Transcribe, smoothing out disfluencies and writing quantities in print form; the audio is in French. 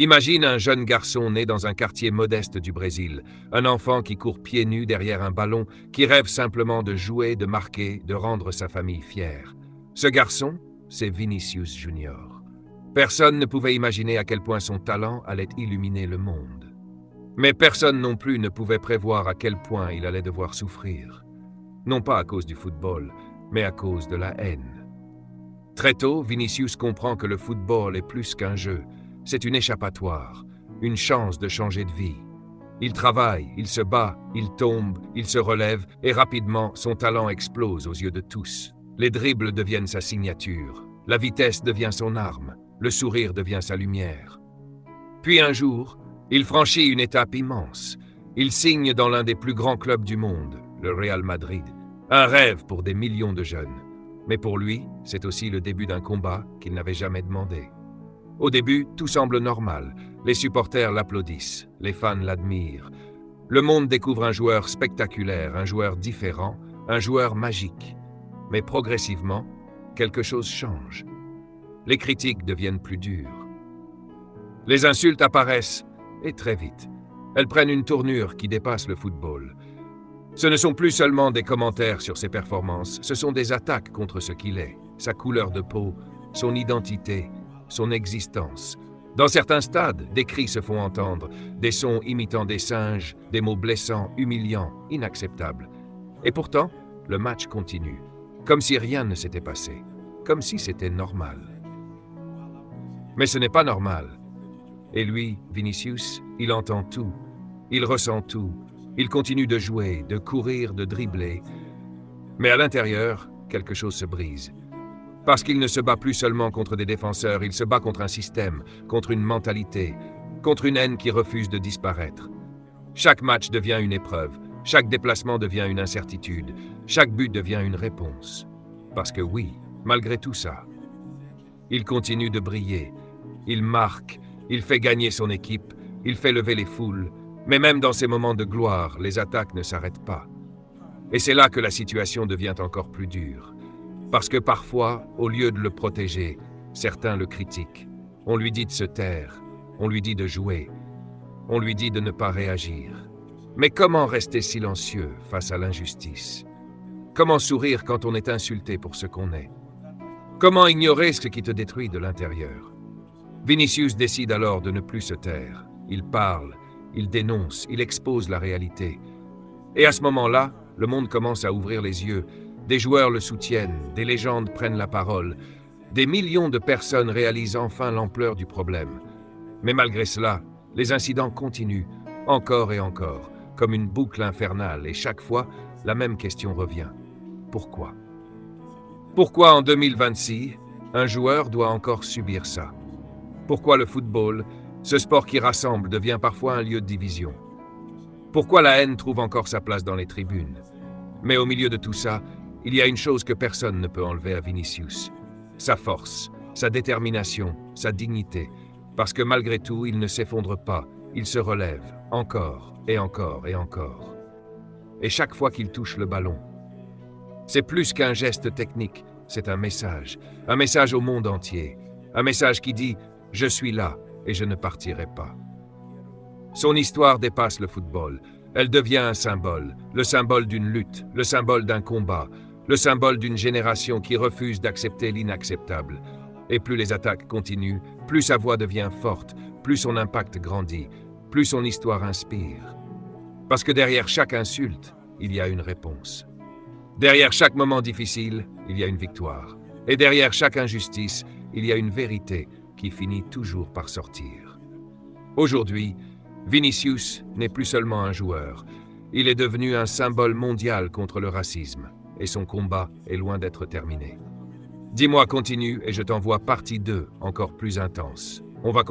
Imagine un jeune garçon né dans un quartier modeste du Brésil, un enfant qui court pieds nus derrière un ballon, qui rêve simplement de jouer, de marquer, de rendre sa famille fière. Ce garçon, c'est Vinicius Junior. Personne ne pouvait imaginer à quel point son talent allait illuminer le monde. Mais personne non plus ne pouvait prévoir à quel point il allait devoir souffrir. Non pas à cause du football, mais à cause de la haine. Très tôt, Vinicius comprend que le football est plus qu'un jeu. C'est une échappatoire, une chance de changer de vie. Il travaille, il se bat, il tombe, il se relève et rapidement, son talent explose aux yeux de tous. Les dribbles deviennent sa signature, la vitesse devient son arme, le sourire devient sa lumière. Puis un jour, il franchit une étape immense. Il signe dans l'un des plus grands clubs du monde, le Real Madrid. Un rêve pour des millions de jeunes. Mais pour lui, c'est aussi le début d'un combat qu'il n'avait jamais demandé. Au début, tout semble normal. Les supporters l'applaudissent, les fans l'admirent. Le monde découvre un joueur spectaculaire, un joueur différent, un joueur magique. Mais progressivement, quelque chose change. Les critiques deviennent plus dures. Les insultes apparaissent, et très vite. Elles prennent une tournure qui dépasse le football. Ce ne sont plus seulement des commentaires sur ses performances, ce sont des attaques contre ce qu'il est, sa couleur de peau, son identité, son existence. Dans certains stades, des cris se font entendre, des sons imitant des singes, des mots blessants, humiliants, inacceptables. Et pourtant, le match continue, comme si rien ne s'était passé, comme si c'était normal. Mais ce n'est pas normal. Et lui, Vinicius, il entend tout, il ressent tout, il continue de jouer, de courir, de dribbler. Mais à l'intérieur, quelque chose se brise. Parce qu'il ne se bat plus seulement contre des défenseurs, il se bat contre un système, contre une mentalité, contre une haine qui refuse de disparaître. Chaque match devient une épreuve, chaque déplacement devient une incertitude, chaque but devient une réponse. Parce que oui, malgré tout ça, il continue de briller, il marque, il fait gagner son équipe, il fait lever les foules, mais même dans ces moments de gloire, les attaques ne s'arrêtent pas. Et c'est là que la situation devient encore plus dure. Parce que parfois, au lieu de le protéger, certains le critiquent. On lui dit de se taire, on lui dit de jouer, on lui dit de ne pas réagir. Mais comment rester silencieux face à l'injustice? Comment sourire quand on est insulté pour ce qu'on est? Comment ignorer ce qui te détruit de l'intérieur? Vinicius décide alors de ne plus se taire. Il parle, il dénonce, il expose la réalité. Et à ce moment-là, le monde commence à ouvrir les yeux. Des joueurs le soutiennent, des légendes prennent la parole. Des millions de personnes réalisent enfin l'ampleur du problème. Mais malgré cela, les incidents continuent, encore et encore, comme une boucle infernale, et chaque fois, la même question revient. Pourquoi? Pourquoi en 2026, un joueur doit encore subir ça? Pourquoi le football, ce sport qui rassemble, devient parfois un lieu de division? Pourquoi la haine trouve encore sa place dans les tribunes? Mais au milieu de tout ça, il y a une chose que personne ne peut enlever à Vinicius. Sa force, sa détermination, sa dignité. Parce que malgré tout, il ne s'effondre pas, il se relève, encore et encore et encore. Et chaque fois qu'il touche le ballon, c'est plus qu'un geste technique, c'est un message au monde entier. Un message qui dit « Je suis là et je ne partirai pas ». Son histoire dépasse le football. Elle devient un symbole, le symbole d'une lutte, le symbole d'un combat, le symbole d'une génération qui refuse d'accepter l'inacceptable. Et plus les attaques continuent, plus sa voix devient forte, plus son impact grandit, plus son histoire inspire. Parce que derrière chaque insulte, il y a une réponse. Derrière chaque moment difficile, il y a une victoire. Et derrière chaque injustice, il y a une vérité qui finit toujours par sortir. Aujourd'hui, Vinicius n'est plus seulement un joueur. Il est devenu un symbole mondial contre le racisme. Et son combat est loin d'être terminé. Dis-moi continue et je t'envoie partie 2, encore plus intense. On va